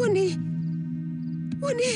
Wuni, Wuni.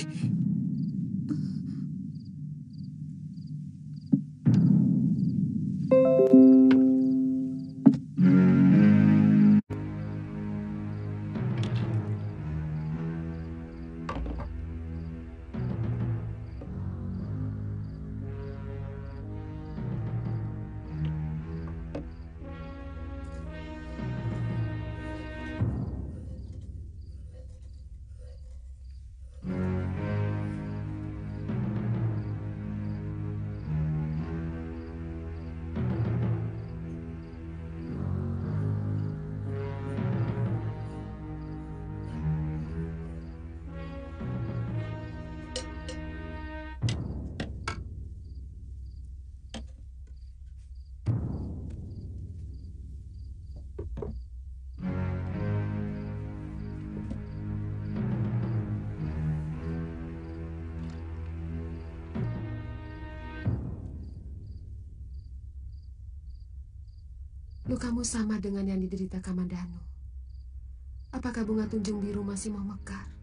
Lukamu sama dengan yang diderita Kamandanu. Apakah bunga tunjung biru masih mau mekar?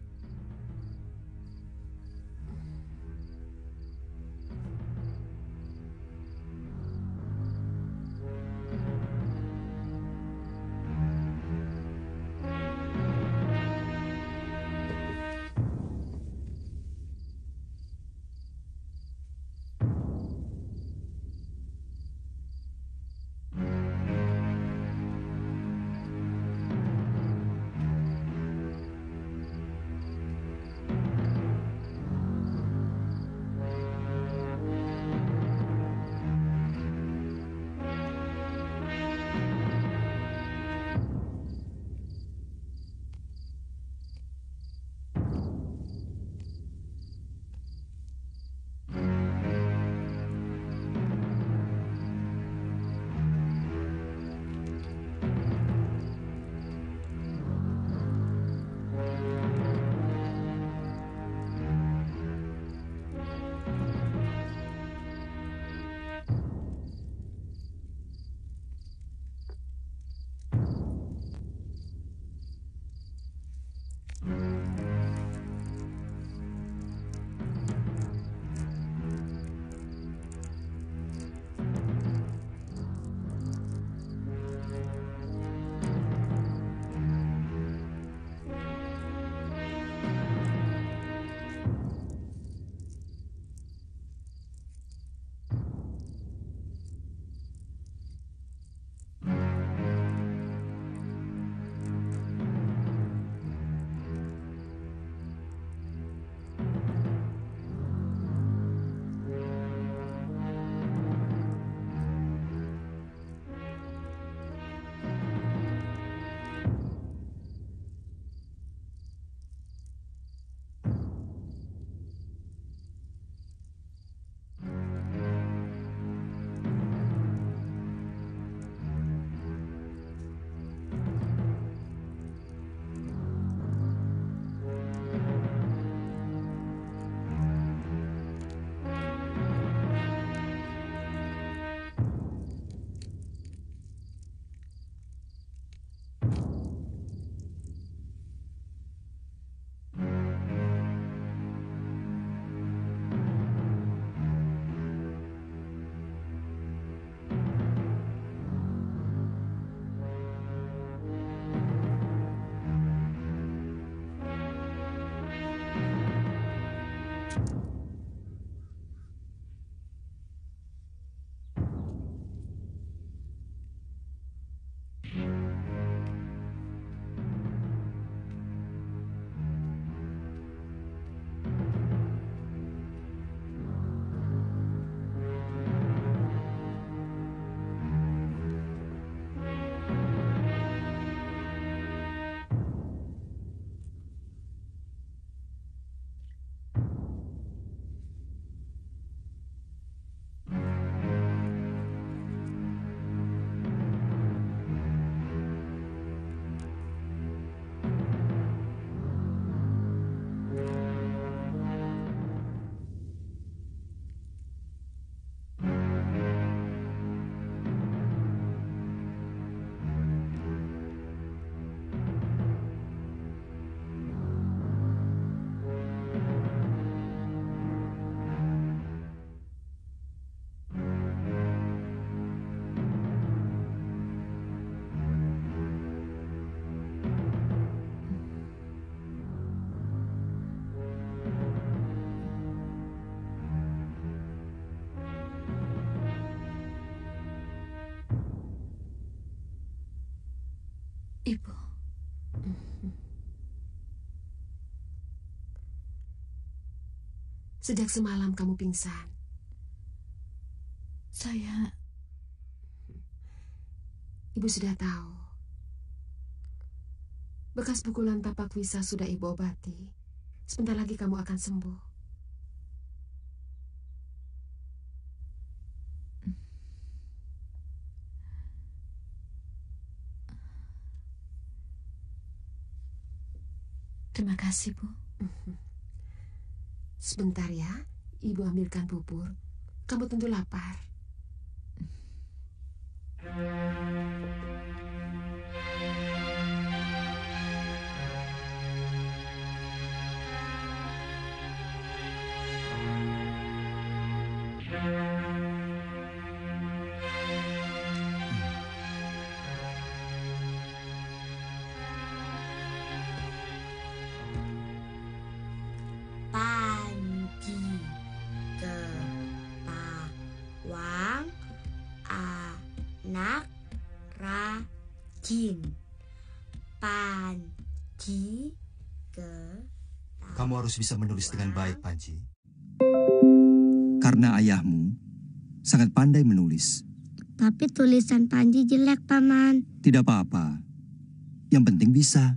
Sejak semalam kamu pingsan. Ibu sudah tahu. Bekas pukulan tapak Wisa sudah ibu obati. Sebentar lagi kamu akan sembuh. Terima kasih, Bu. Sebentar ya, ibu ambilkan bubur. Kamu tentu lapar. Panji Ketawang anak rajin. Panji Ketawang. Kamu harus bisa menulis dengan baik, Panji. Karena ayahmu sangat pandai menulis. Tapi tulisan Panji jelek, Paman. Tidak apa-apa. Yang penting bisa.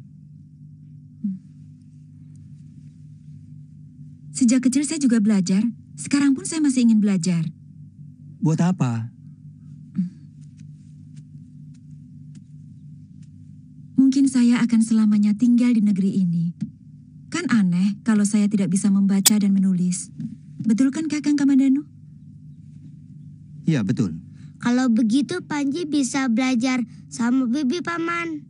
Sejak kecil saya juga belajar. Sekarang pun saya masih ingin belajar. Buat apa? Mungkin saya akan selamanya tinggal di negeri ini. Kan aneh kalau saya tidak bisa membaca dan menulis. Betul kan Kakang Kamandanu? Ya, betul. Kalau begitu Panji bisa belajar sama Bibi, Paman.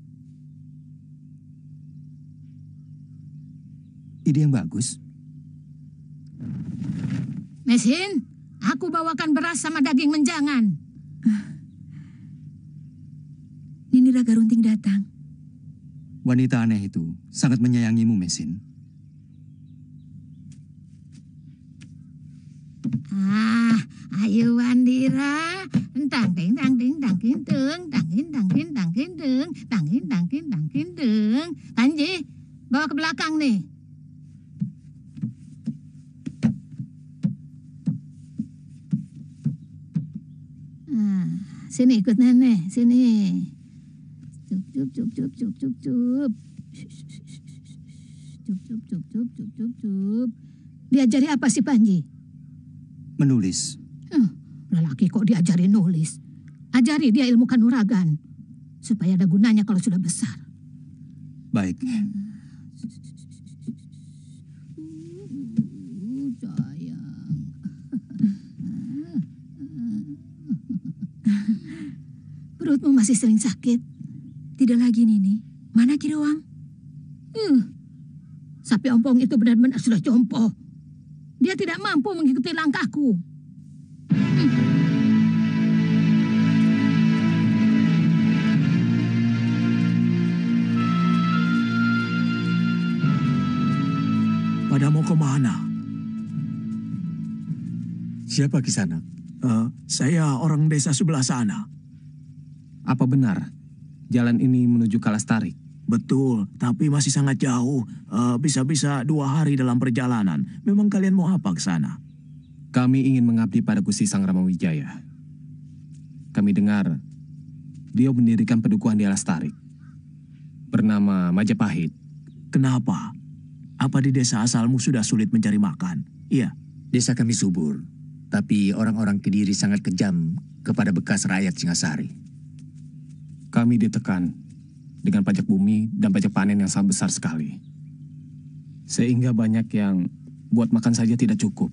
Ide yang bagus. Mesin, aku bawakan beras sama daging menjangan. Nini Raga Runting datang. Wanita aneh itu sangat menyayangimu, Mesin. Ayo Wandira, tang ting tang ting tang kintung, tang kin tang kin tang kintung, tang kin tang kin tang kintung. Panji, bawa ke belakang nih. Sini ikut nenek, sini. Cup cup cup cup cup cup cup. Cup cup cup cup cup cup cup. Diajari apa sih Panji? Menulis. Lelaki kok diajari nulis. Ajari dia ilmu kanuragan. Supaya ada gunanya kalau sudah besar. Baik. Sayang. Perutmu masih sering sakit? Tidak lagi Nini. Mana Kiruang? Sapi ompong itu benar-benar sudah jompo. Dia tidak mampu mengikuti langkahku. Pada mau kemana? Siapa Kisanak? Saya orang desa sebelah sana. Apa benar jalan ini menuju Kalastarik? Betul, tapi masih sangat jauh. Bisa-bisa 2 hari dalam perjalanan. Memang kalian mau apa ke sana? Kami ingin mengabdi pada Gusti Sang Ramawijaya. Kami dengar dia mendirikan pedukuhan di Alastarik bernama Majapahit. Kenapa? Apa di desa asalmu sudah sulit mencari makan? Iya. Desa kami subur, tapi orang-orang Kediri sangat kejam kepada bekas rakyat Singasari. Kami ditekan dengan pajak bumi dan pajak panen yang sangat besar sekali. Sehingga banyak yang buat makan saja tidak cukup.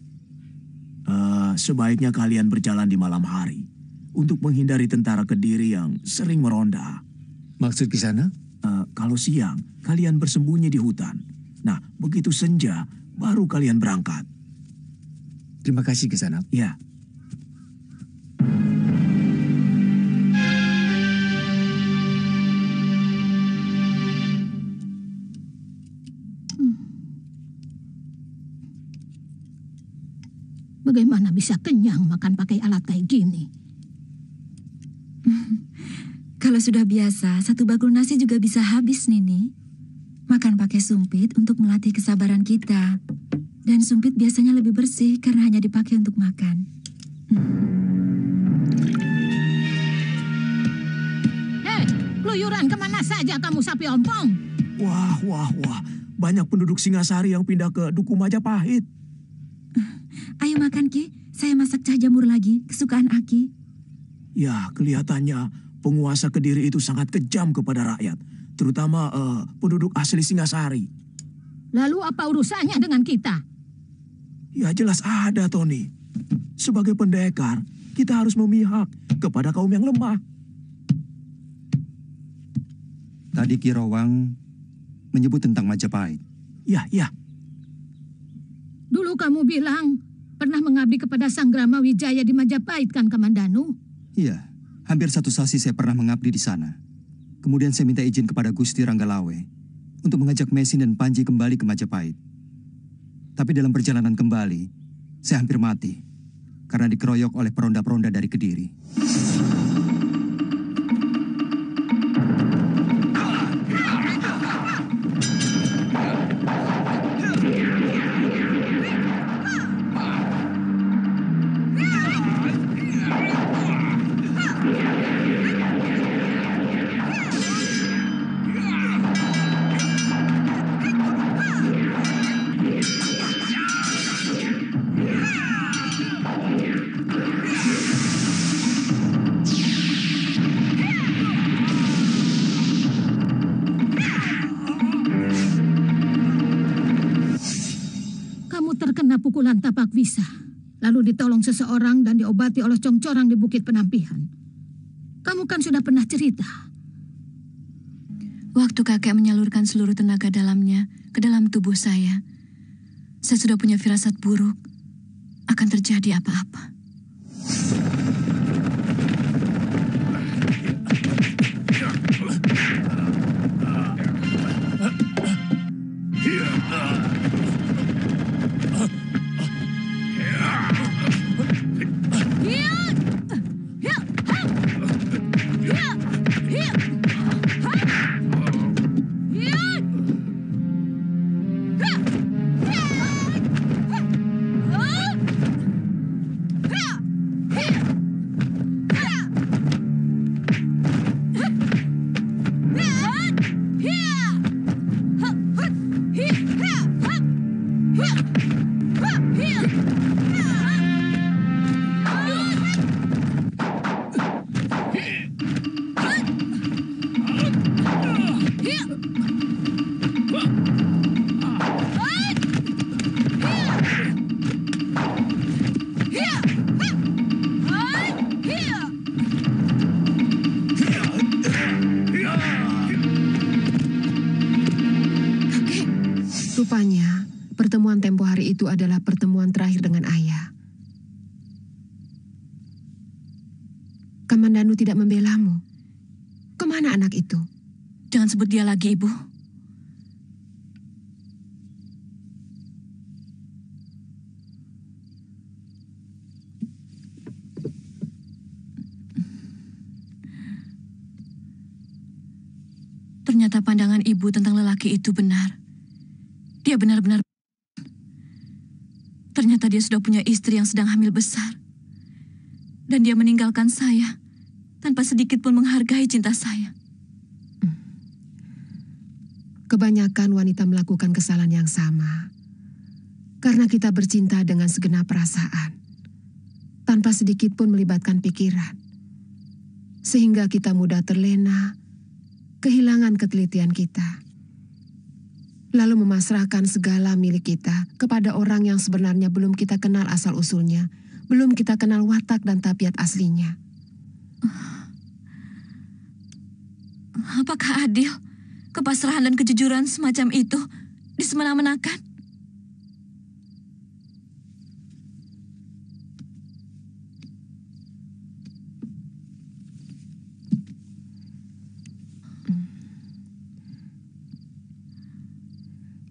Sebaiknya kalian berjalan di malam hari untuk menghindari tentara Kediri yang sering meronda. Maksud di sana? Kalau siang, kalian bersembunyi di hutan. Nah, begitu senja, baru kalian berangkat. Terima kasih Kisanak. Ya. Bagaimana bisa kenyang makan pakai alat kayak gini? Kalau sudah biasa, 1 bakul nasi juga bisa habis, Nini. Makan pakai sumpit untuk melatih kesabaran kita. Dan sumpit biasanya lebih bersih karena hanya dipakai untuk makan. Hei, keluyuran kemana saja kamu sapi ompong? Wah. Banyak penduduk Singasari yang pindah ke Duku Majapahit. Ayo makan, Ki. Saya masak cah jamur lagi, kesukaan Aki. Ya, kelihatannya penguasa Kediri itu sangat kejam kepada rakyat. Terutama penduduk asli Singasari. Lalu apa urusannya dengan kita? Ya jelas ada, Tony. Sebagai pendekar, kita harus memihak kepada kaum yang lemah. Tadi Ki Rowang menyebut tentang Majapahit. Ya. Dulu kamu bilang pernah mengabdi kepada Sang Rama Wijaya di Majapahit kan, Kamandanu? Iya, hampir 1 sasi saya pernah mengabdi di sana. Kemudian saya minta izin kepada Gusti Ranggalawe untuk mengajak Mesin dan Panji kembali ke Majapahit. Tapi dalam perjalanan kembali, saya hampir mati karena dikeroyok oleh peronda-peronda dari Kediri. Terkena pukulan tapak wisa, lalu ditolong seseorang dan diobati oleh congcorang di Bukit Penampihan. Kamu kan sudah pernah cerita. Waktu kakek menyalurkan seluruh tenaga dalamnya ke dalam tubuh saya sudah punya firasat buruk akan terjadi apa-apa. Rupanya, pertemuan tempo hari itu adalah pertemuan terakhir dengan ayah. Kamandanu tidak membelamu. Kemana anak itu? Jangan sebut dia lagi, Ibu. Ternyata pandangan Ibu tentang lelaki itu benar. Dia benar-benar... Ternyata dia sudah punya istri yang sedang hamil besar. Dan dia meninggalkan saya tanpa sedikit pun menghargai cinta saya. Kebanyakan wanita melakukan kesalahan yang sama. Karena kita bercinta dengan segenap perasaan. Tanpa sedikit pun melibatkan pikiran. Sehingga kita mudah terlena, kehilangan ketelitian kita. Lalu memasrahkan segala milik kita kepada orang yang sebenarnya belum kita kenal asal-usulnya, belum kita kenal watak dan tabiat aslinya. Apakah adil kepasrahan dan kejujuran semacam itu disemena-menakan?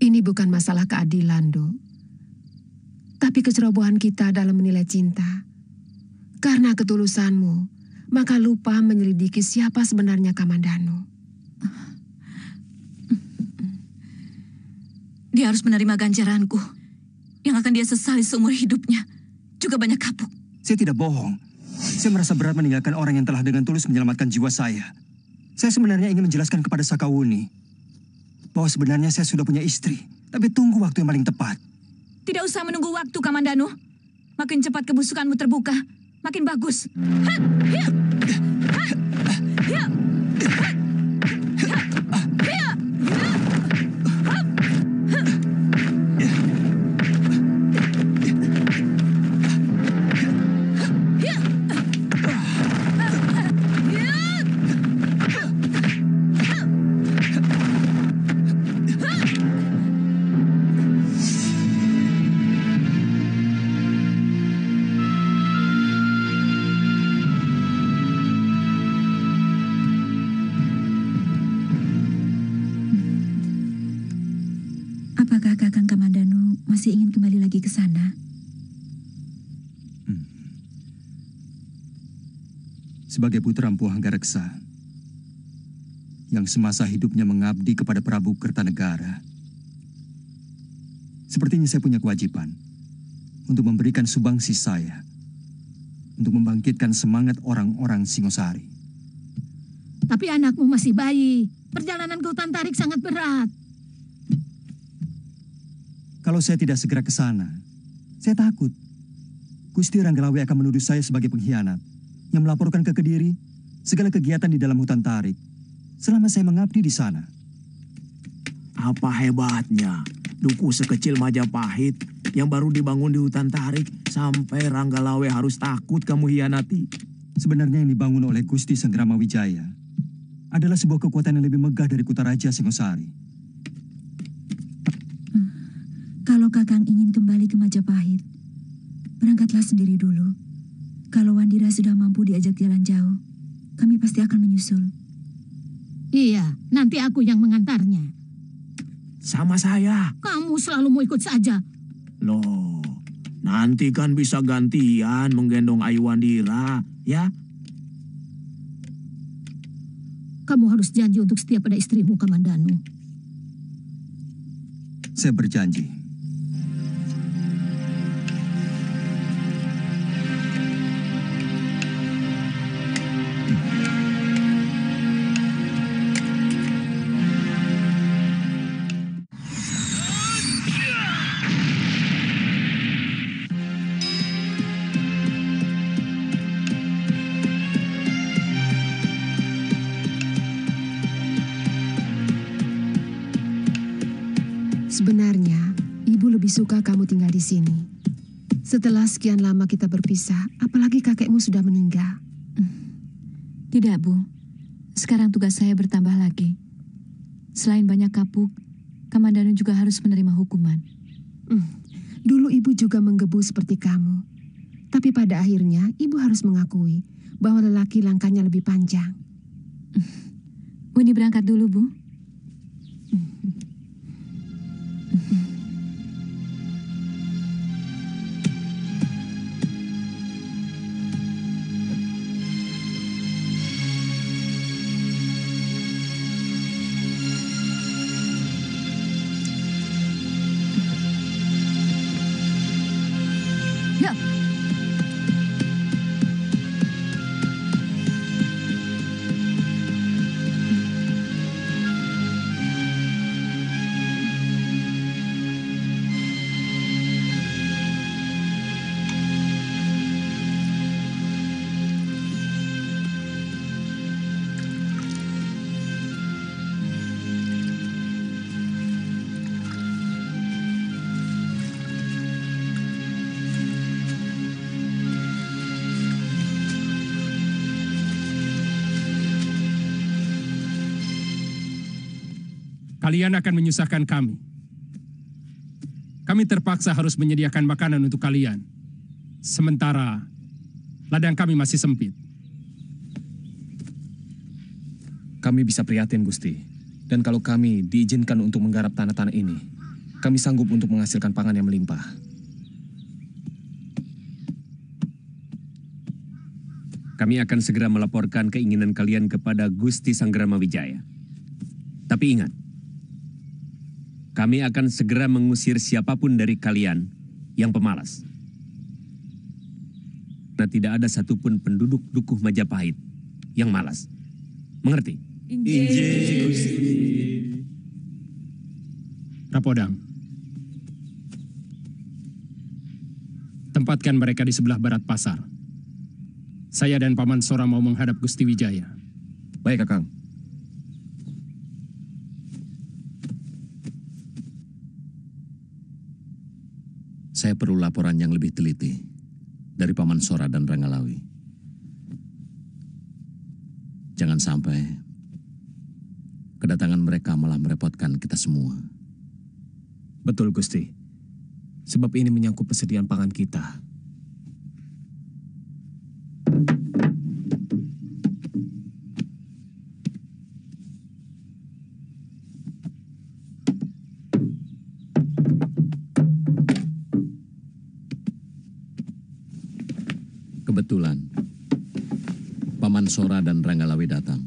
Ini bukan masalah keadilan, Do. Tapi kecerobohan kita dalam menilai cinta. Karena ketulusanmu, maka lupa menyelidiki siapa sebenarnya Kamandanu. Dia harus menerima ganjaranku. yang akan dia sesali seumur hidupnya. Juga banyak kapuk. Saya tidak bohong. Saya merasa berat meninggalkan orang yang telah dengan tulus menyelamatkan jiwa saya. Saya sebenarnya ingin menjelaskan kepada Sakawuni bahwa sebenarnya saya sudah punya istri. Tapi tunggu waktu yang paling tepat. Tidak usah menunggu waktu, Kamandanu. Makin cepat kebusukanmu terbuka, makin bagus. Apakah Kakang Kamandanu masih ingin kembali lagi ke sana? Sebagai putra Empu Hanggareksa yang semasa hidupnya mengabdi kepada Prabu Kertanegara, sepertinya saya punya kewajiban untuk memberikan sumbangsi saya untuk membangkitkan semangat orang-orang Singosari. Tapi anakmu masih bayi. Perjalanan ke hutan tarik sangat berat. Kalau saya tidak segera ke sana, saya takut Gusti Ranggalawe akan menuduh saya sebagai pengkhianat yang melaporkan ke Kediri segala kegiatan di dalam hutan tarik selama saya mengabdi di sana. Apa hebatnya duku sekecil Majapahit yang baru dibangun di hutan tarik sampai Ranggalawe harus takut kamu hianati? Sebenarnya yang dibangun oleh Gusti Sanggrama Wijaya adalah sebuah kekuatan yang lebih megah dari Kutaraja Singosari. Kalau Kakang ingin kembali ke Majapahit, berangkatlah sendiri dulu. Kalau Wandira sudah mampu diajak jalan jauh, kami pasti akan menyusul. Iya, nanti aku yang mengantarnya. Sama saya. Kamu selalu mau ikut saja. Loh, nanti kan bisa gantian menggendong Ayu Wandira, ya? Kamu harus janji untuk setia pada istrimu, Kamandanu. Saya berjanji. Sebenarnya, Ibu lebih suka kamu tinggal di sini. Setelah sekian lama kita berpisah, apalagi kakekmu sudah meninggal. Tidak, Bu. Sekarang tugas saya bertambah lagi. Selain banyak kapuk, Kamandanu juga harus menerima hukuman. Dulu Ibu juga menggebu seperti kamu. Tapi pada akhirnya, Ibu harus mengakui bahwa lelaki langkahnya lebih panjang. Wini berangkat dulu, Bu. Kalian akan menyusahkan kami. Kami terpaksa harus menyediakan makanan untuk kalian. Sementara ladang kami masih sempit. Kami bisa prihatin, Gusti. Dan kalau kami diizinkan untuk menggarap tanah-tanah ini, kami sanggup untuk menghasilkan pangan yang melimpah. Kami akan segera melaporkan keinginan kalian kepada Gusti Sanggrama Wijaya. Tapi ingat, kami akan segera mengusir siapapun dari kalian yang pemalas. Nah, tidak ada satupun penduduk Dukuh Majapahit yang malas. Mengerti? Injih Gusti. Rapodang, tempatkan mereka di sebelah barat pasar. Saya dan Paman Sora mau menghadap Gusti Wijaya. Baik, Kakang. Saya perlu laporan yang lebih teliti dari Paman Sora dan Ranggalawe. Jangan sampai kedatangan mereka malah merepotkan kita semua. Betul, Gusti. Sebab ini menyangkut persediaan pangan kita. Kebetulan, Paman Sora dan Ranggalawe datang.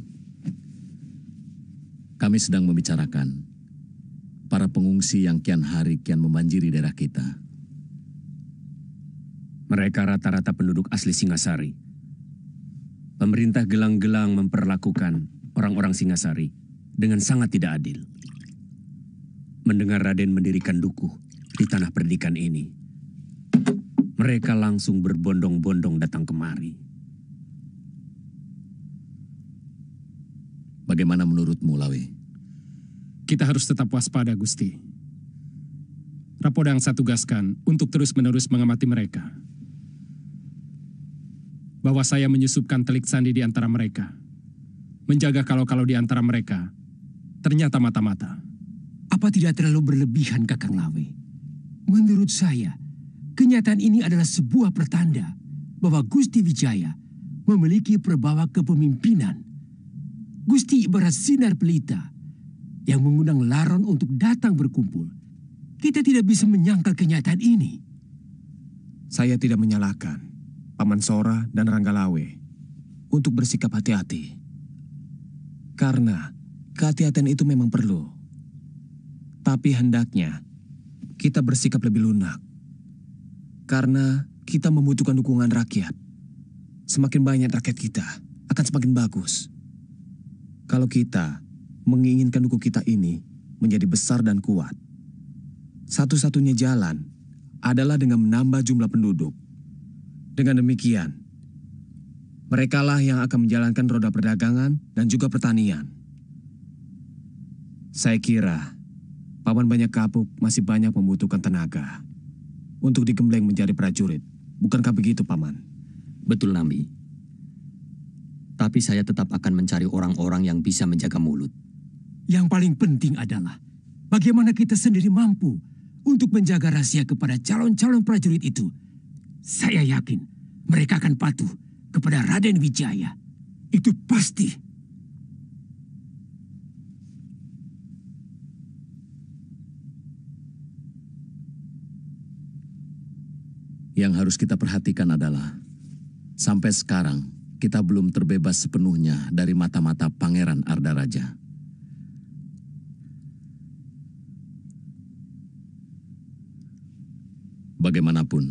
Kami sedang membicarakan para pengungsi yang kian hari kian membanjiri daerah kita. Mereka rata-rata penduduk asli Singasari. Pemerintah gelang-gelang memperlakukan orang-orang Singasari dengan sangat tidak adil. Mendengar Raden mendirikan dukuh di tanah pendidikan ini, mereka langsung berbondong-bondong datang kemari. Bagaimana menurutmu, Lawe? Kita harus tetap waspada, Gusti. Rapodang saya tugaskan untuk terus-menerus mengamati mereka. Bahwa saya menyusupkan telik sandi di antara mereka. Menjaga kalau-kalau di antara mereka ternyata mata-mata. Apa tidak terlalu berlebihan, Kakang Lawe? Menurut saya, kenyataan ini adalah sebuah pertanda bahwa Gusti Wijaya memiliki perbawa kepemimpinan. Gusti ibarat sinar pelita yang mengundang laron untuk datang berkumpul. Kita tidak bisa menyangkal kenyataan ini. Saya tidak menyalahkan Paman Sora dan Ranggalawe untuk bersikap hati-hati. Karena kehati-hatian itu memang perlu. Tapi hendaknya kita bersikap lebih lunak. Karena kita membutuhkan dukungan rakyat. Semakin banyak rakyat kita, akan semakin bagus. Kalau kita menginginkan dukuh kita ini menjadi besar dan kuat, satu-satunya jalan adalah dengan menambah jumlah penduduk. Dengan demikian, merekalah yang akan menjalankan roda perdagangan dan juga pertanian. Saya kira Paman Banyak Kapuk masih banyak membutuhkan tenaga untuk digembleng menjadi prajurit. Bukankah begitu, Paman? Betul, Nambi. Tapi saya tetap akan mencari orang-orang yang bisa menjaga mulut. Yang paling penting adalah bagaimana kita sendiri mampu untuk menjaga rahasia kepada calon-calon prajurit itu. Saya yakin mereka akan patuh kepada Raden Wijaya. Itu pasti. Yang harus kita perhatikan adalah sampai sekarang kita belum terbebas sepenuhnya dari mata-mata Pangeran Ardaraja. Bagaimanapun,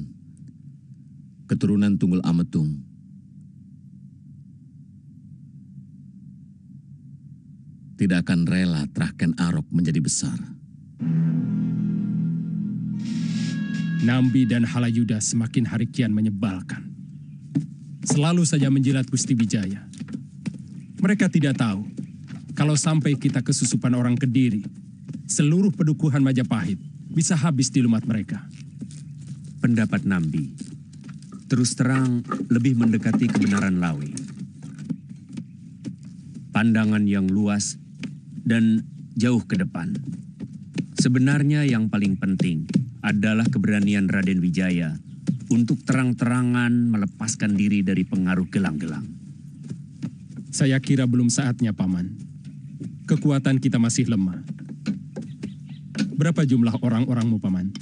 keturunan Tunggul Ametung tidak akan rela Traken Arok menjadi besar. Nambi dan Halayuda semakin hari kian menyebalkan. Selalu saja menjilat Gusti Wijaya. Mereka tidak tahu kalau sampai kita kesusupan orang Kediri, seluruh pedukuhan Majapahit bisa habis di lumat mereka. Pendapat Nambi terus terang lebih mendekati kebenaran Lawe. Pandangan yang luas dan jauh ke depan. Sebenarnya yang paling penting adalah keberanian Raden Wijaya untuk terang-terangan melepaskan diri dari pengaruh gelang-gelang. Saya kira belum saatnya, Paman. Kekuatan kita masih lemah. Berapa jumlah orang-orangmu, Paman?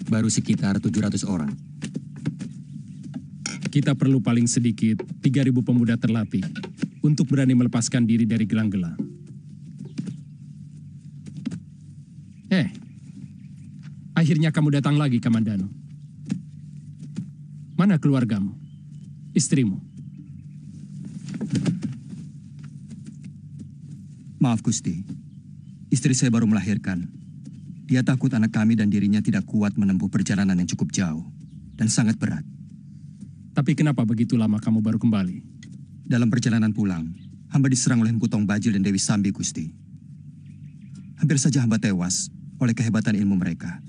Baru sekitar 700 orang. Kita perlu paling sedikit 3.000 pemuda terlatih untuk berani melepaskan diri dari gelang-gelang. Akhirnya kamu datang lagi, Kamandano. Mana keluargamu? Istrimu? Maaf Gusti, istri saya baru melahirkan. Dia takut anak kami dan dirinya tidak kuat menempuh perjalanan yang cukup jauh dan sangat berat. Tapi kenapa begitu lama kamu baru kembali? Dalam perjalanan pulang, hamba diserang oleh Empu Tong Bajil dan Dewi Sambi, Gusti. Hampir saja hamba tewas oleh kehebatan ilmu mereka.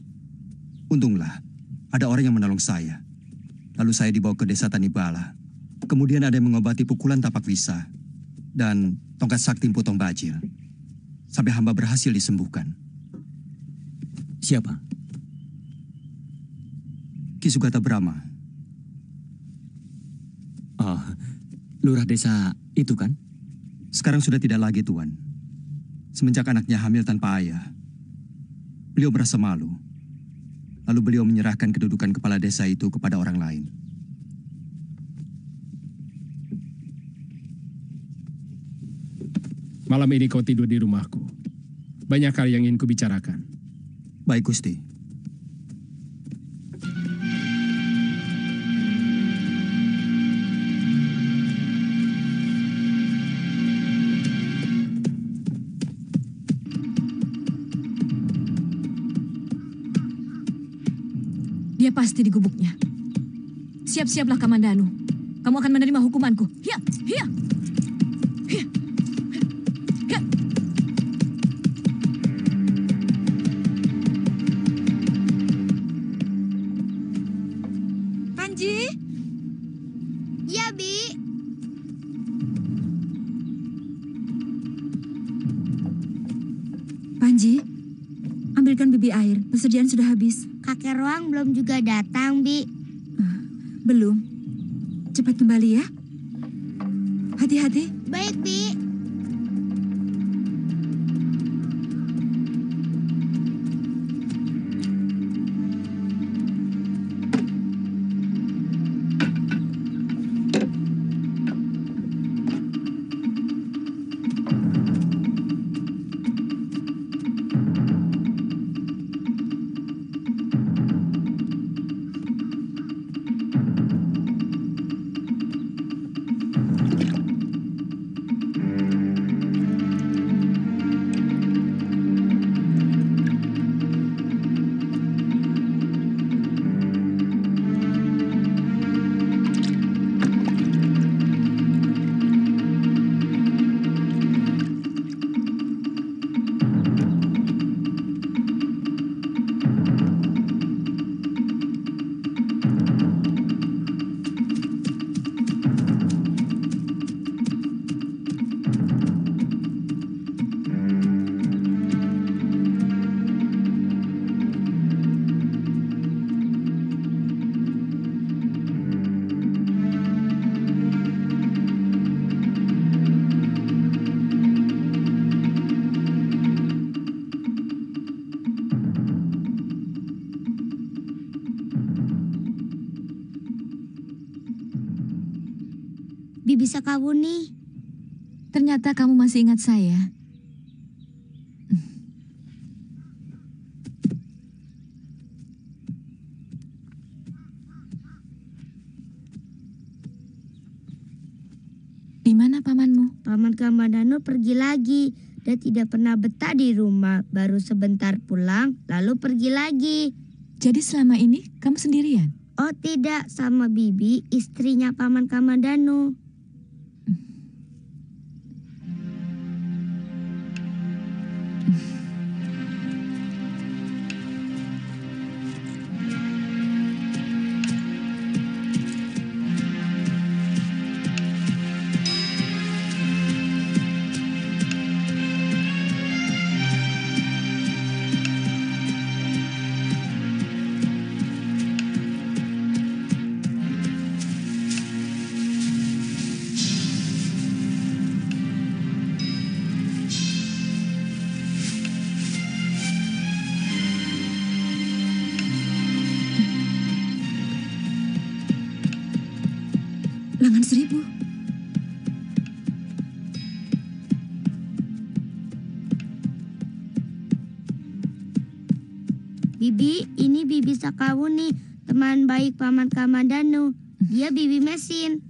Untunglah, ada orang yang menolong saya. Lalu saya dibawa ke desa Tanibala. Kemudian ada yang mengobati pukulan tapak wisa dan tongkat sakti Empu Tong Bajil. Sampai hamba berhasil disembuhkan. Siapa? Ki Sugata Brahma. Oh, lurah desa itu kan? Sekarang sudah tidak lagi, Tuan. Semenjak anaknya hamil tanpa ayah, beliau merasa malu. Lalu beliau menyerahkan kedudukan kepala desa itu kepada orang lain. Malam ini kau tidur di rumahku. Banyak hal yang ingin kubicarakan. Baik, Gusti. Dia pasti di gubuknya. Siap-siaplah, Kamandanu. Kamu akan menerima hukumanku. Hiya, hiya. Hiya. Hiya. Panji? Ya, Bi. Panji, ambilkan bibi air. Persediaan sudah habis. Kakek Roang belum juga datang, Bi. Belum. Cepat kembali ya. Hati-hati. Baik, Bi. Bibi Sakawuni. Ternyata kamu masih ingat saya. Di mana pamanmu? Paman Kamandano pergi lagi. Dia tidak pernah betah di rumah. Baru sebentar pulang, lalu pergi lagi. Jadi selama ini kamu sendirian? Oh tidak, sama Bibi, istrinya Paman Kamandano. Langan Seribu. Bibi Bibi, ini Bibi Sakawuni, teman baik Paman Kamandanu. Dia Bibi Mesin.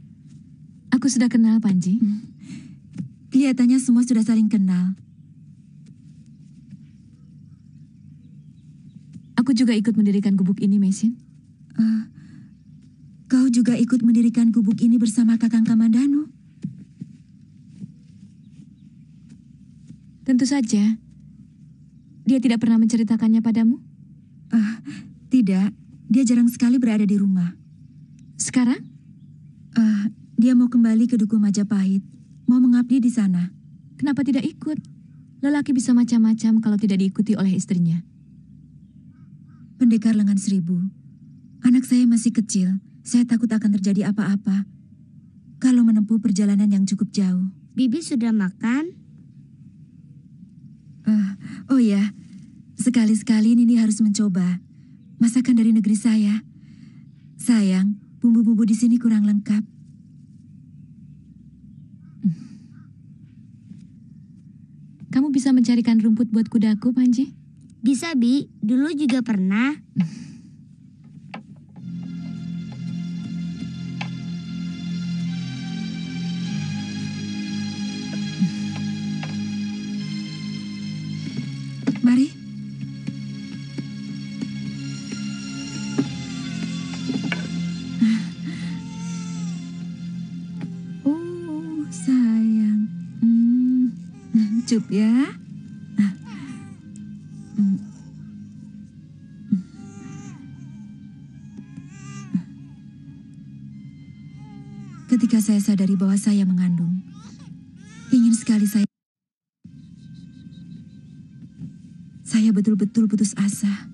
Aku sudah kenal, Panji. Kelihatannya semua sudah saling kenal. Aku juga ikut mendirikan gubuk ini, Mesin. Kau juga ikut mendirikan gubuk ini bersama Kakang Kamandanu? Tentu saja. Dia tidak pernah menceritakannya padamu? Tidak. Dia jarang sekali berada di rumah. Sekarang? Dia mau kembali ke Duku Majapahit. Mau mengabdi di sana. Kenapa tidak ikut? Lelaki bisa macam-macam kalau tidak diikuti oleh istrinya. Pendekar Lengan Seribu. Anak saya masih kecil. Saya takut akan terjadi apa-apa kalau menempuh perjalanan yang cukup jauh. Bibi sudah makan? Oh ya, sekali-sekali Nini harus mencoba masakan dari negeri saya. Sayang, bumbu-bumbu di sini kurang lengkap. Kamu bisa mencarikan rumput buat kudaku, Panji? Bisa, Bi. Dulu juga pernah. Mari. Oh, sayang. Cup ya. Ketika saya sadari bahwa saya mengandung, ingin sekali saya betul-betul putus asa.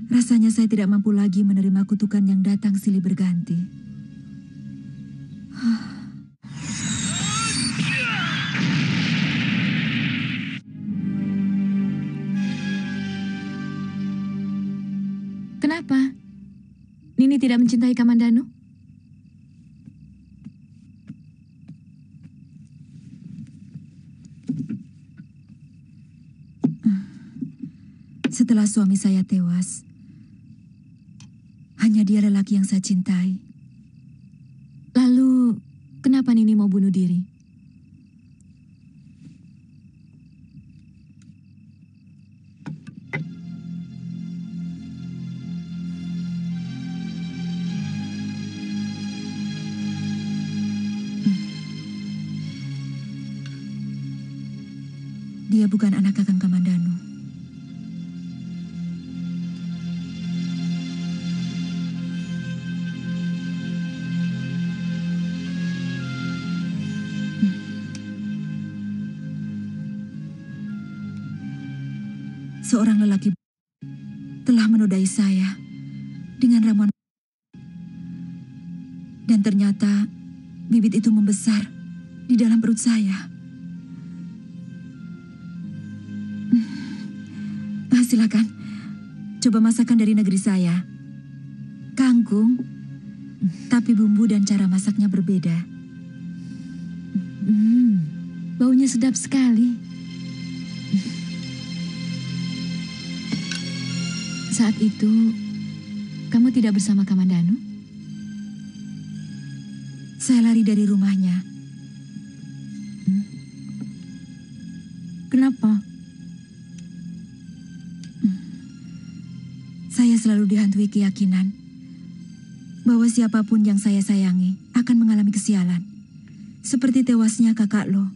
Rasanya saya tidak mampu lagi menerima kutukan yang datang silih berganti. Kenapa? Nini tidak mencintai Kamandanu? Setelah suami saya tewas, hanya dia lelaki yang saya cintai. Lalu, kenapa Nini mau bunuh diri? Dia bukan anak Kakang Kamandanu. Seorang lelaki telah menodai saya dengan ramuan, dan ternyata bibit itu membesar di dalam perut saya. Silakan, coba masakan dari negeri saya. Kangkung, tapi bumbu dan cara masaknya berbeda. Baunya sedap sekali. Saat itu, kamu tidak bersama Kamandanu? Saya lari dari rumahnya. Kenapa? Saya selalu dihantui keyakinan bahwa siapapun yang saya sayangi akan mengalami kesialan. Seperti tewasnya kakak lo.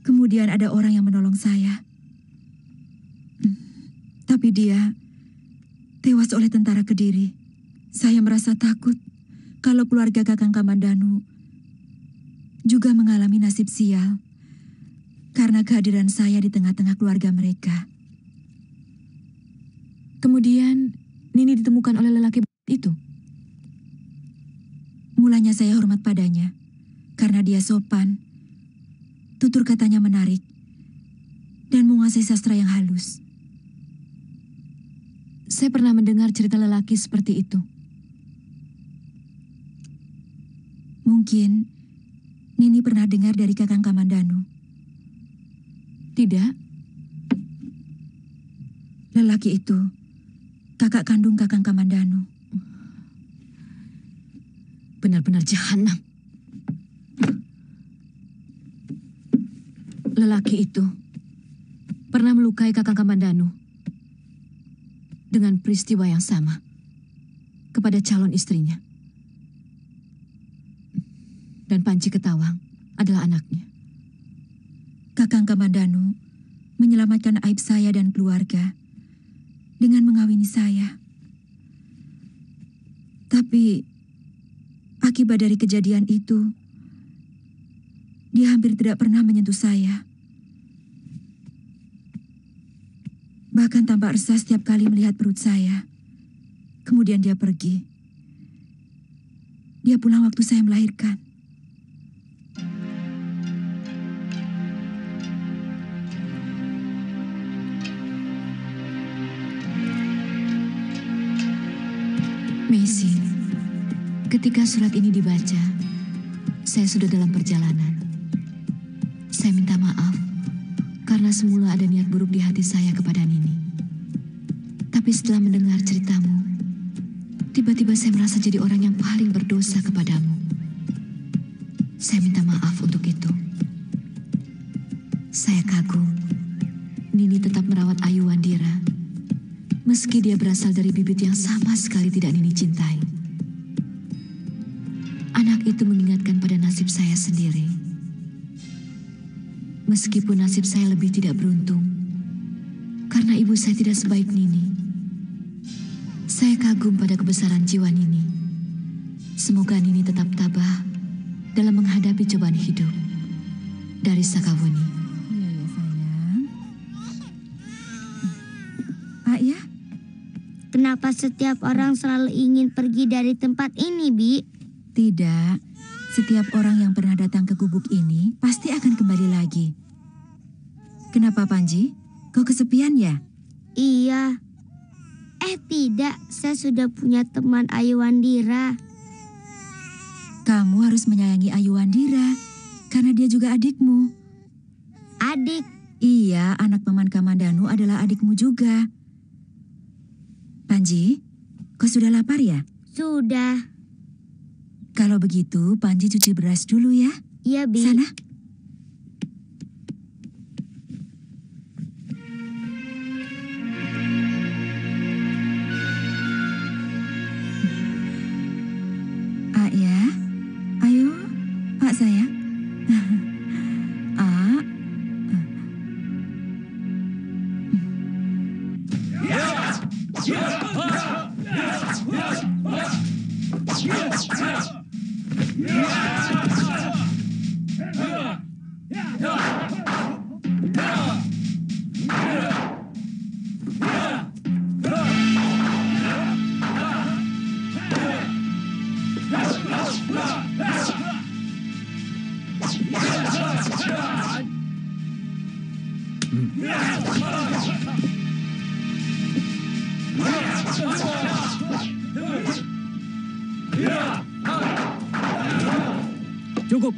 Kemudian ada orang yang menolong saya. Tapi dia tewas oleh tentara Kediri. Saya merasa takut kalau keluarga Kakang Kamandanu juga mengalami nasib sial karena kehadiran saya di tengah-tengah keluarga mereka. Kemudian Nini ditemukan oleh lelaki itu. Mulanya saya hormat padanya karena dia sopan, tutur katanya menarik, dan menguasai sastra yang halus. Saya pernah mendengar cerita lelaki seperti itu. Mungkin Nini pernah dengar dari Kakang Kamandanu. Tidak? Lelaki itu kakak kandung Kakang Kamandanu. Benar-benar jahanam. Lelaki itu pernah melukai Kakang Kamandanu dengan peristiwa yang sama kepada calon istrinya. Dan Panji Ketawang adalah anaknya. Kakang Kamandanu menyelamatkan aib saya dan keluarga dengan mengawini saya. Tapi akibat dari kejadian itu, dia hampir tidak pernah menyentuh saya. Bahkan tampak resah setiap kali melihat perut saya. Kemudian dia pergi. Dia pulang waktu saya melahirkan. Messi, ketika surat ini dibaca, saya sudah dalam perjalanan. Saya minta maaf karena semula ada niat buruk di hati saya kepada Nini. Tapi setelah mendengar ceritamu, tiba-tiba saya merasa jadi orang yang paling berdosa kepadamu. Saya minta maaf untuk itu. Saya kagum. Nini tetap merawat Ayu Wandira, meski dia berasal dari bibit yang sama sekali tidak Nini cintai. Anak itu mengingatkan pada nasib saya sendiri. Meskipun nasib saya lebih tidak beruntung, karena ibu saya tidak sebaik Nini. Saya kagum pada kebesaran jiwa Nini. Semoga Nini tetap tabah dalam menghadapi cobaan hidup. Dari Sakawuni. Iya ya sayang. Ya? Kenapa setiap orang selalu ingin pergi dari tempat ini, Bi? Tidak. Setiap orang yang pernah datang ke gubuk ini pasti akan kembali lagi. Kenapa, Panji? Kau kesepian ya? Iya. Tidak. Saya sudah punya teman Ayu Wandira. Kamu harus menyayangi Ayu Wandira, karena dia juga adikmu. Adik? Iya, anak Paman Kamandanu adalah adikmu juga. Panji, kau sudah lapar ya? Sudah. Kalau begitu, Panji cuci beras dulu ya. Iya, Bi. Sana. Ya. Ayo, Pak sayang. Cukup.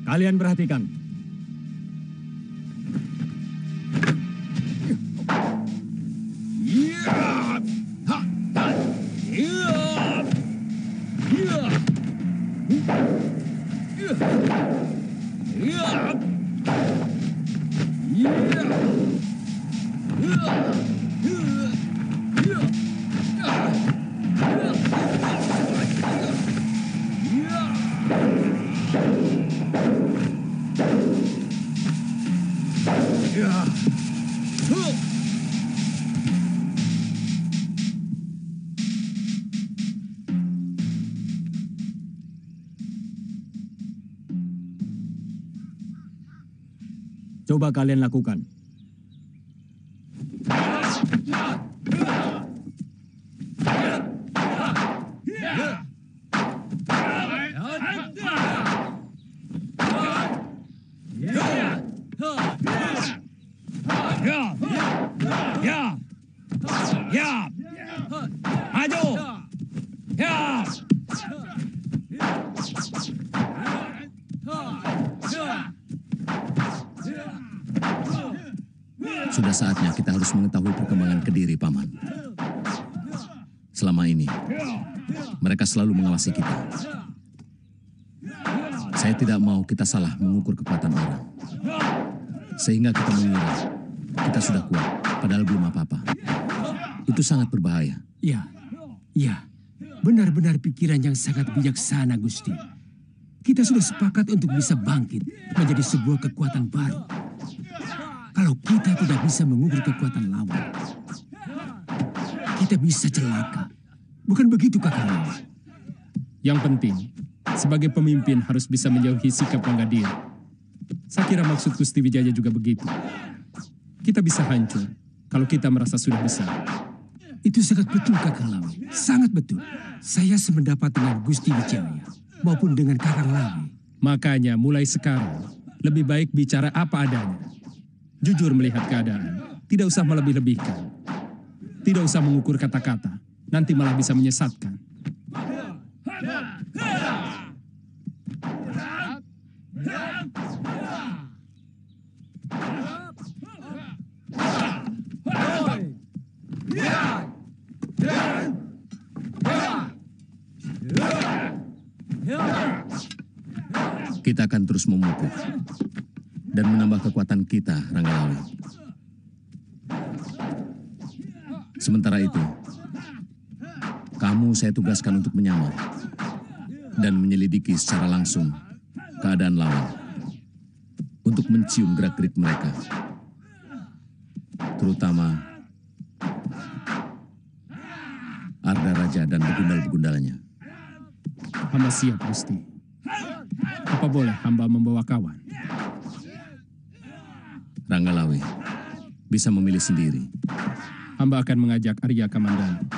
Kalian perhatikan. Coba kalian lakukan. Maju. Sudah saatnya kita harus mengetahui perkembangan Kediri, Paman. Selama ini, mereka selalu mengawasi kita. Saya tidak mau kita salah mengukur kekuatan orang. Sehingga kita mengira kita sudah kuat, padahal belum apa-apa. Itu sangat berbahaya. Ya, benar-benar pikiran yang sangat bijaksana, Gusti. Kita sudah sepakat untuk bisa bangkit menjadi sebuah kekuatan baru. Kalau kita tidak bisa mengukur kekuatan lawan, kita bisa celaka. Bukan begitu, Kakang Lawe? Yang penting, sebagai pemimpin harus bisa menjauhi sikap bangga diri. Saya kira maksud Gusti Wijaya juga begitu. Kita bisa hancur kalau kita merasa sudah besar. Itu sangat betul, Kakang Lawe. Sangat betul. Saya sependapat dengan Gusti Wijaya maupun dengan Kakang Lawe. Makanya mulai sekarang, lebih baik bicara apa adanya. Jujur melihat keadaan, tidak usah melebih-lebihkan. Tidak usah mengukur kata-kata, nanti malah bisa menyesatkan. Kita akan terus memupuk dan menambah kekuatan kita, Ranggalawe. Sementara itu, kamu saya tugaskan untuk menyamar dan menyelidiki secara langsung keadaan lawan untuk mencium gerak-gerik mereka, terutama Arda Raja dan begundal-begundalnya. Hamba siap, Gusti. Apa boleh hamba membawa kawan? Ranggalawe bisa memilih sendiri. Hamba akan mengajak Arya Kamandanu.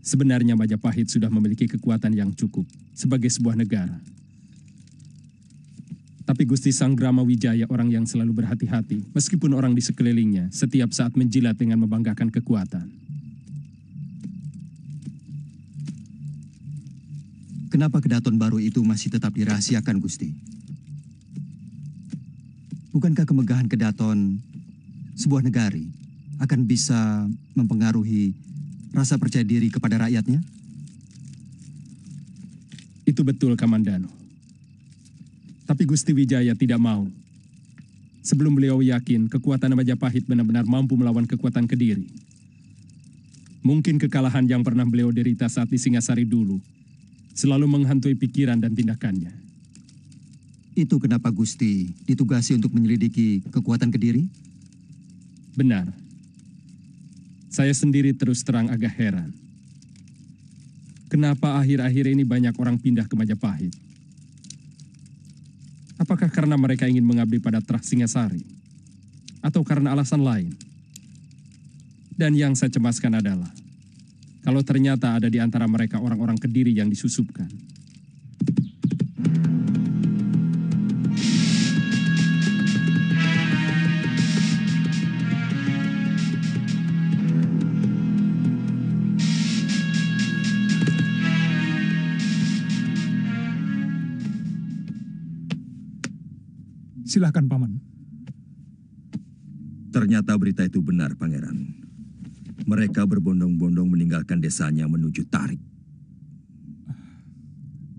Sebenarnya Majapahit sudah memiliki kekuatan yang cukup sebagai sebuah negara. Tapi Gusti Sanggrama Wijaya orang yang selalu berhati-hati, meskipun orang di sekelilingnya setiap saat menjilat dengan membanggakan kekuatan. Kenapa kedaton baru itu masih tetap dirahasiakan, Gusti? Bukankah kemegahan kedaton sebuah negari akan bisa mempengaruhi rasa percaya diri kepada rakyatnya? Itu betul, Kamandanu. Tapi Gusti Wijaya tidak mau. Sebelum beliau yakin kekuatan Majapahit benar-benar mampu melawan kekuatan Kediri. Mungkin kekalahan yang pernah beliau derita saat di Singasari dulu selalu menghantui pikiran dan tindakannya. Itu kenapa Gusti ditugasi untuk menyelidiki kekuatan Kediri? Benar. Saya sendiri terus terang agak heran. Kenapa akhir-akhir ini banyak orang pindah ke Majapahit? Apakah karena mereka ingin mengabdi pada Trah Singasari? Atau karena alasan lain? Dan yang saya cemaskan adalah, kalau ternyata ada di antara mereka orang-orang Kediri yang disusupkan. Silakan, Paman. Ternyata berita itu benar, Pangeran. Mereka berbondong-bondong meninggalkan desanya menuju Tarik.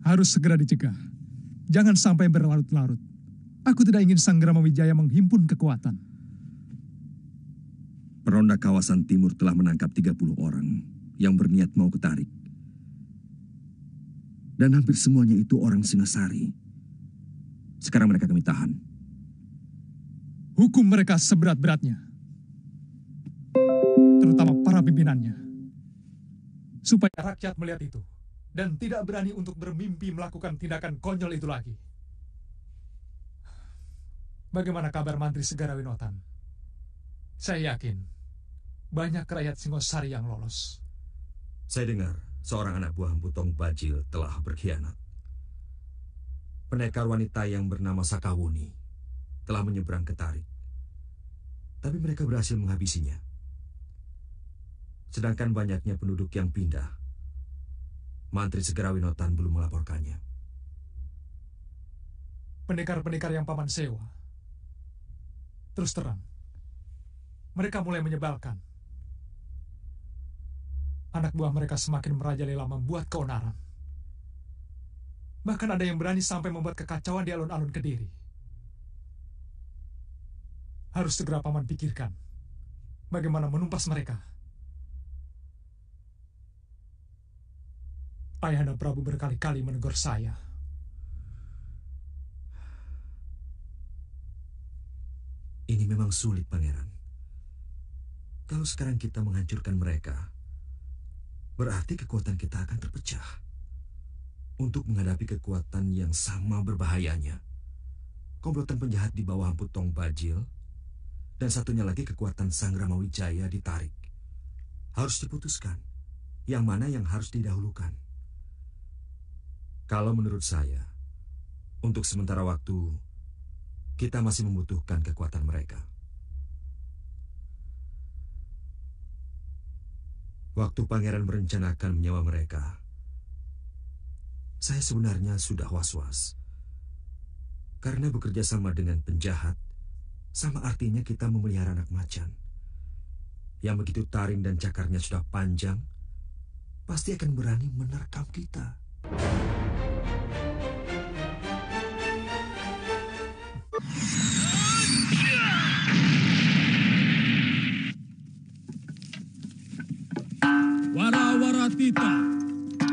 Harus segera dicegah. Jangan sampai berlarut-larut. Aku tidak ingin Sanggrama Wijaya menghimpun kekuatan. Peronda kawasan timur telah menangkap 30 orang yang berniat mau ke Tarik. Dan hampir semuanya itu orang Singasari. Sekarang mereka kami tahan. Hukum mereka seberat-beratnya. Terutama para pimpinannya. Supaya rakyat melihat itu. Dan tidak berani untuk bermimpi melakukan tindakan konyol itu lagi. Bagaimana kabar Mantri Segara Winotan? Saya yakin banyak rakyat Singosari yang lolos. Saya dengar seorang anak buah Empu Tong Bajil telah berkhianat. Pendekar wanita yang bernama Sakawuni telah menyeberang ke Tarik, tapi mereka berhasil menghabisinya. Sedangkan banyaknya penduduk yang pindah, Mantri Segerawinotan belum melaporkannya. Pendekar-pendekar yang paman sewa, terus terang, mereka mulai menyebalkan. Anak buah mereka semakin merajalela membuat keonaran. Bahkan ada yang berani sampai membuat kekacauan di alun-alun Kediri. Harus segera paman pikirkan bagaimana menumpas mereka. Ayahanda Prabu berkali-kali menegur saya. Ini memang sulit, Pangeran. Kalau sekarang kita menghancurkan mereka, berarti kekuatan kita akan terpecah. Untuk menghadapi kekuatan yang sama berbahayanya, komplotan penjahat di bawah Empu Tong Bajil, dan satunya lagi kekuatan Sang Ramawijaya ditarik. Harus diputuskan, yang mana yang harus didahulukan. Kalau menurut saya, untuk sementara waktu, kita masih membutuhkan kekuatan mereka. Waktu Pangeran merencanakan menyewa mereka, saya sebenarnya sudah was-was. Karena bekerja sama dengan penjahat, sama artinya kita memelihara anak macan. Yang begitu taring dan cakarnya sudah panjang, pasti akan berani menerkam kita. Wara-Waratita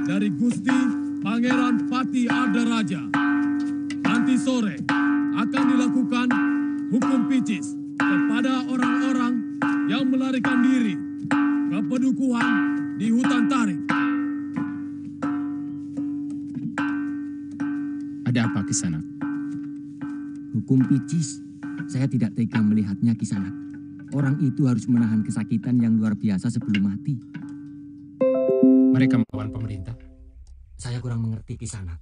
dari Gusti Pangeran Pati Ardaraja. Nanti sore akan dilakukan hukum picis kepada orang-orang yang melarikan diri ke pedukuhan di hutan Tarik. Ada apa, Kisanak? Hukum picis, saya tidak tega melihatnya, Kisanak. Orang itu harus menahan kesakitan yang luar biasa sebelum mati. Mereka melawan pemerintah? Saya kurang mengerti, Kisanak.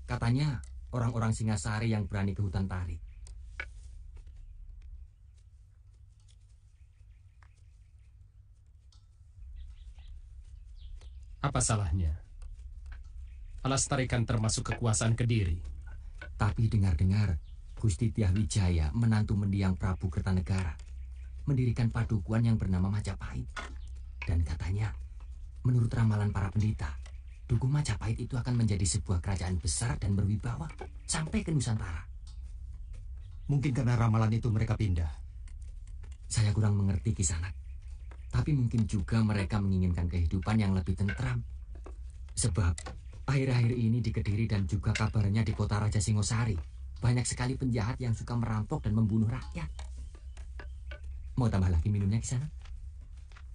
Katanya orang-orang Singasari yang berani ke hutan Tarik. Apa salahnya? Alastari kan termasuk kekuasaan Kediri. Tapi dengar-dengar, Gusti Tiah Wijaya, menantu mendiang Prabu Kertanegara, mendirikan padukuhan yang bernama Majapahit. Dan katanya, menurut ramalan para pendeta, Dukuh Majapahit itu akan menjadi sebuah kerajaan besar dan berwibawa sampai ke Nusantara. Mungkin karena ramalan itu mereka pindah. Saya kurang mengerti, Kisanak. Tapi mungkin juga mereka menginginkan kehidupan yang lebih tentram. Sebab akhir-akhir ini di Kediri dan juga kabarnya di kota Raja Singosari, banyak sekali penjahat yang suka merampok dan membunuh rakyat. Mau tambah lagi minumnya, Kisanak?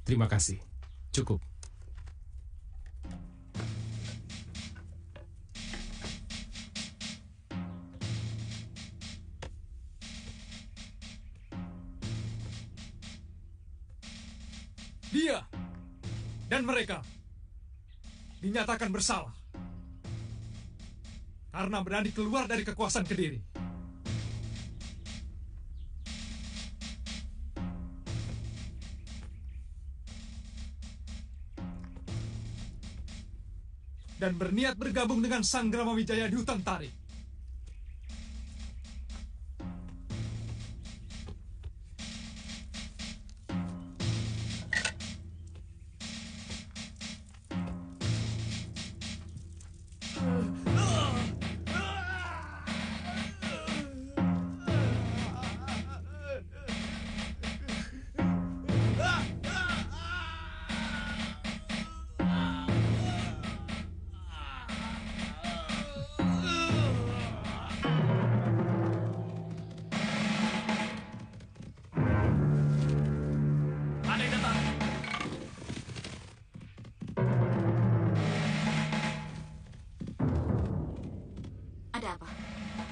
Terima kasih. Cukup. Dia dan mereka dinyatakan bersalah karena berani keluar dari kekuasaan Kediri. Dan berniat bergabung dengan Sang Ramawijaya di hutan Tarik.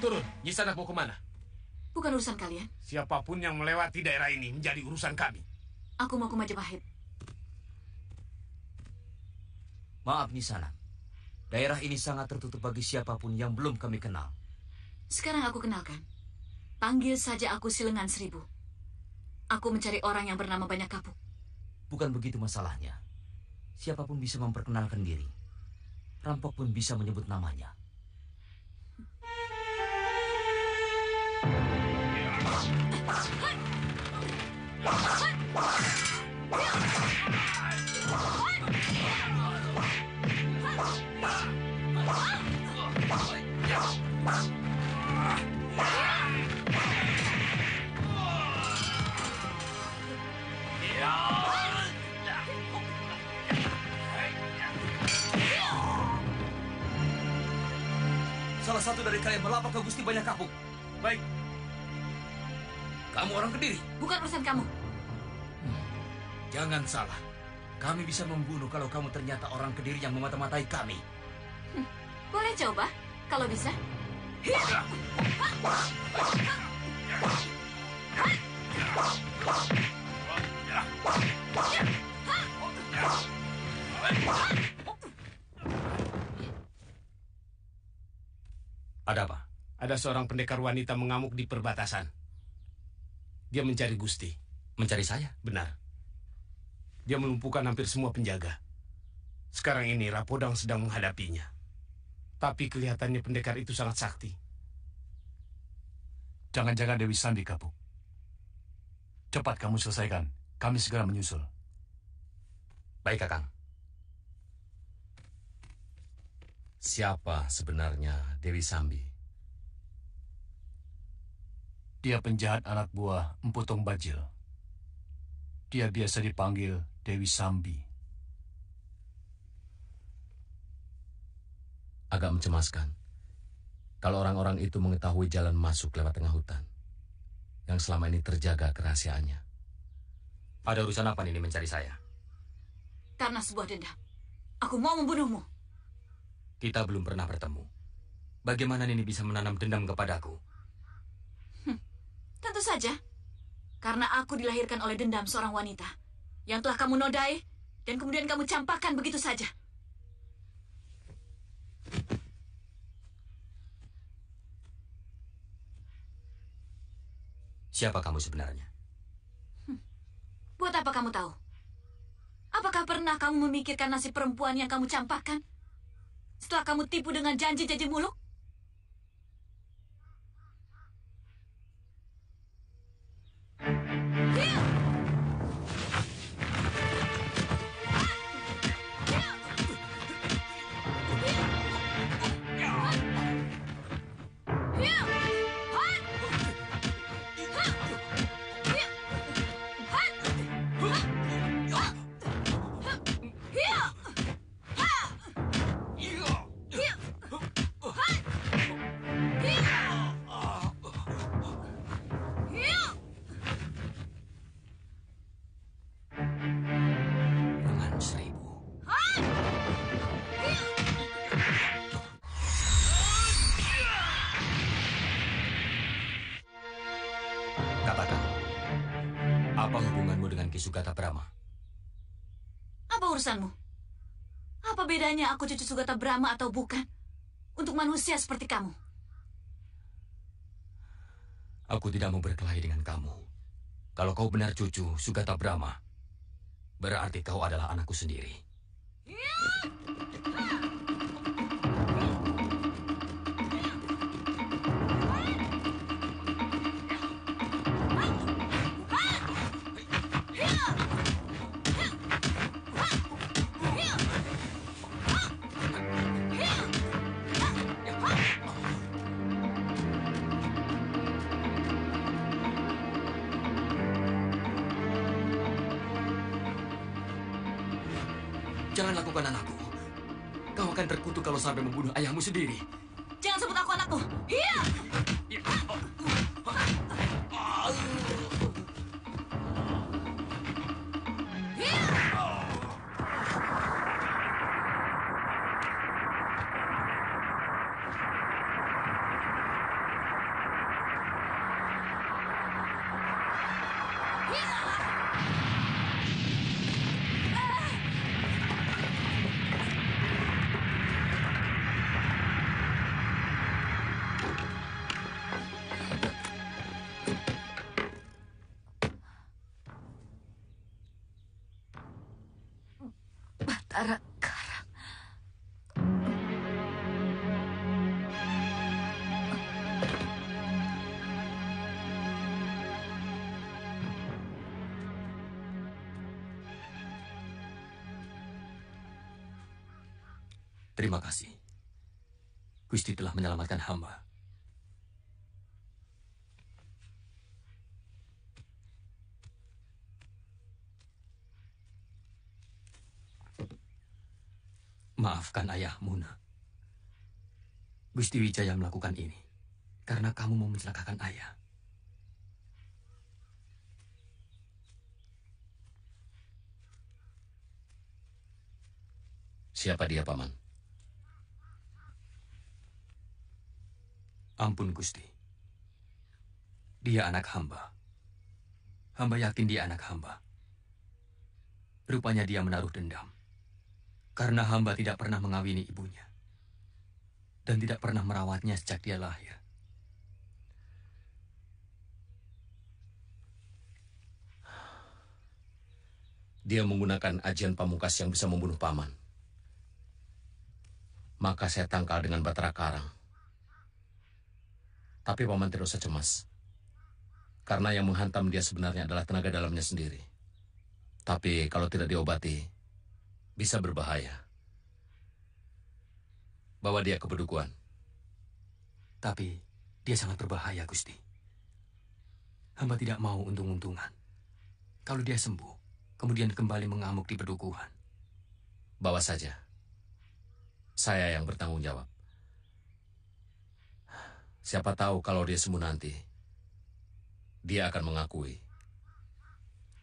Turun, Nyisanak mau kemana? Bukan urusan kalian. Siapapun yang melewati daerah ini menjadi urusan kami. Aku mau ke Majapahit. Maaf Nisanak, daerah ini sangat tertutup bagi siapapun yang belum kami kenal. Sekarang aku kenalkan. Panggil saja aku Silengan Seribu. Aku mencari orang yang bernama Banyak Kapuk. Bukan begitu masalahnya. Siapapun bisa memperkenalkan diri. Rampok pun bisa menyebut namanya. Salah satu dari kalian melapak ke Gusti Banyak Kapuk. Baik. Kamu orang Kediri? Bukan urusan kamu. Jangan salah. Kami bisa membunuh kalau kamu ternyata orang Kediri yang memata-matai kami. Boleh coba, kalau bisa. Ada apa? Ada seorang pendekar wanita mengamuk di perbatasan. Dia mencari Gusti. Mencari saya? Benar. Dia melumpuhkan hampir semua penjaga. Sekarang ini Rapodang sedang menghadapinya. Tapi kelihatannya pendekar itu sangat sakti. Jangan-jangan Dewi Sambi, Kapuk. Cepat kamu selesaikan. Kami segera menyusul. Baik, Kakang. Siapa sebenarnya Dewi Sambi? Dia penjahat anak buah Empu Tong Bajil. Dia biasa dipanggil Dewi Sambi. Agak mencemaskan kalau orang-orang itu mengetahui jalan masuk lewat tengah hutan yang selama ini terjaga kerahasiaannya. Ada urusan apa ini mencari saya? Karena sebuah dendam. Aku mau membunuhmu. Kita belum pernah bertemu. Bagaimana Nini bisa menanam dendam kepadaku? Tentu saja. Karena aku dilahirkan oleh dendam seorang wanita yang telah kamu nodai dan kemudian kamu campakkan begitu saja. Siapa kamu sebenarnya? Buat apa kamu tahu? Apakah pernah kamu memikirkan nasib perempuan yang kamu campakkan? Setelah kamu tipu dengan janji-janji muluk? Sugata Brahma. Apa urusanmu? Apa bedanya aku cucu Sugata Brahma atau bukan? Untuk manusia seperti kamu. Aku tidak mau berkelahi dengan kamu. Kalau kau benar cucu Sugata Brahma, berarti kau adalah anakku sendiri. Jangan lakukan anakku. Kau akan terkutuk kalau sampai membunuh ayahmu sendiri. Jangan sebut aku anakmu. Iya. Batara Karang. Terima kasih. Gusti telah menyelamatkan hamba. Maafkan ayah Muna. Gusti Wijaya melakukan ini karena kamu mau mencelakakan ayah. Siapa dia, Paman? Ampun, Gusti. Dia anak hamba. Hamba yakin dia anak hamba. Rupanya dia menaruh dendam. Karena hamba tidak pernah mengawini ibunya. Dan tidak pernah merawatnya sejak dia lahir. Dia menggunakan ajian pamungkas yang bisa membunuh Paman. Maka saya tangkal dengan Batara Karang. Tapi Paman tidak usah cemas. Karena yang menghantam dia sebenarnya adalah tenaga dalamnya sendiri. Tapi kalau tidak diobati, bisa berbahaya. Bawa dia ke Bedukuan. Tapi dia sangat berbahaya, Gusti. Hamba tidak mau untung-untungan. Kalau dia sembuh, kemudian kembali mengamuk di Bedukuan. Bawa saja. Saya yang bertanggung jawab. Siapa tahu kalau dia sembuh nanti, dia akan mengakui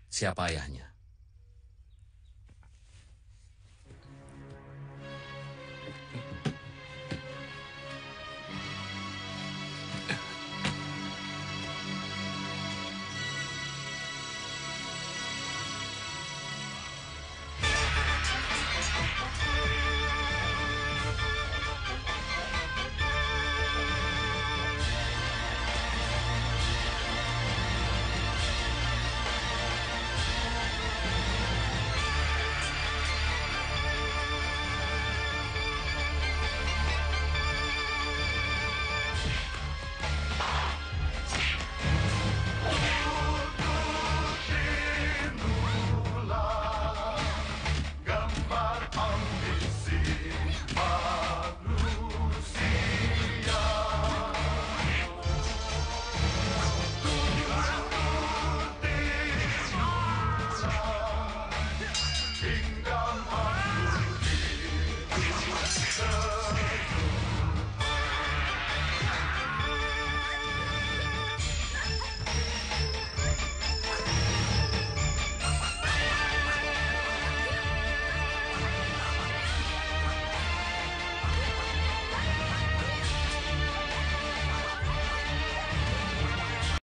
siapa ayahnya.